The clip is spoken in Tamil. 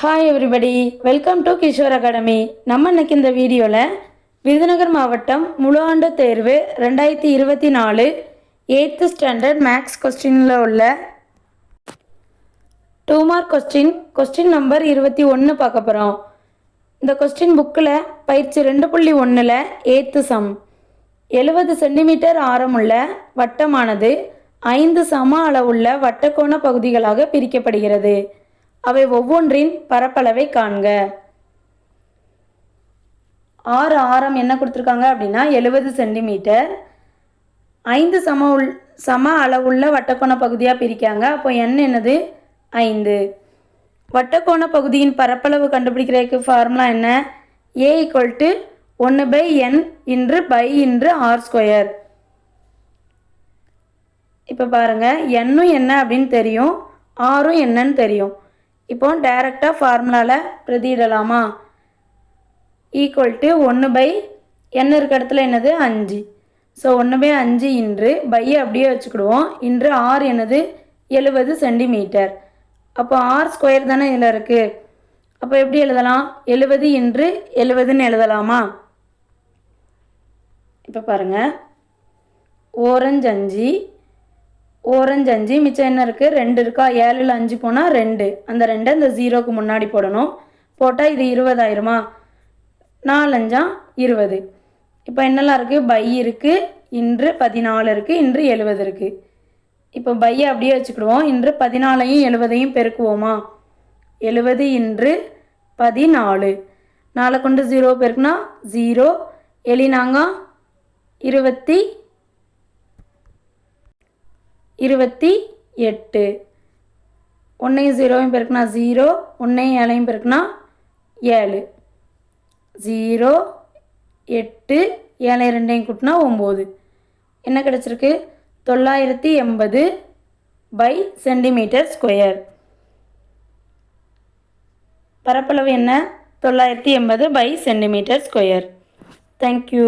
Hi everybody, welcome to Kishore academy. நம்ம இன்னைக்கு இந்த வீடியோவில் விருதுநகர் மாவட்டம் முழு ஆண்டு தேர்வு 2024 8th ஸ்டாண்டர்ட் மேக்ஸ் கொஸ்டினில் உள்ள 2 மார்க் கொஸ்டின் நம்பர் 21 பார்க்க போகிறோம். இந்த கொஸ்டின் புக்கில் பயிற்சி 2.1ல் 8th சம் 70 சென்டிமீட்டர் ஆரமுள்ள வட்டமானது 5 சம அளவுள்ள வட்டக்கோண பகுதிகளாக பிரிக்கப்படுகிறது. அவை ஒவ்வொன்றின் பரப்பளவை காண்க. ஆரம் என்ன கொடுத்துருக்காங்க அப்படின்னா 70 சென்டிமீட்டர். 5 சம அளவுள்ள வட்டக்கோண பகுதியாக பிரிக்காங்க. அப்போ n என்னது 5. வட்டக்கோண பகுதியின் பரப்பளவு கண்டுபிடிக்கிறதுக்கு ஃபார்முலா என்ன? a = 1/n × r². இப்போ பாருங்கள், என்னும் என்ன அப்படின்னு தெரியும், ஆரும் என்னன்னு தெரியும். இப்போ டைரெக்டாக ஃபார்முலாவில் பிரதியிடலாமா? = 1/n இருக்க இடத்துல என்னது 5. ஸோ 1/5 இன்று பையை அப்படியே வச்சுக்கிடுவோம். இன்று ஆர் என்னது 70 சென்டிமீட்டர். அப்போ r² தானே இதில் இருக்குது. அப்போ எப்படி எழுதலாம்? 70 × 70ன்னு எழுதலாமா? இப்போ பாருங்கள், ஓரஞ்சு 5 மிச்சம் என்ன இருக்குது? 2 இருக்கா? 7ல் 5 போனால் 2. அந்த 2 இந்த 0க்கு முன்னாடி போடணும். போட்டால் இது 20 ஆயிருமா? 4 5 20. இப்போ என்னெல்லாம் இருக்குது? பை இருக்குது, இன்று 14 இருக்குது, இன்று 70 இருக்குது. இப்போ பையை அப்படியே வச்சுக்கிடுவோம். இன்று 14ஐயும் 70ஐயும் பெருக்குவோமா? 70 × 14. 4 கொண்டு 0 பெருக்குனா 0. எளினாங்க 28. 1ஐயும் 0ஐயும் பெருக்குனா 0. 1ஐயும் 7ஐயும் பெருக்குனா 7. 0 8 7 2ஐயும் கூட்டினா 9. என்ன கிடச்சிருக்கு? 980 cm². பரப்பளவு என்ன? 980 cm². தேங்க்யூ.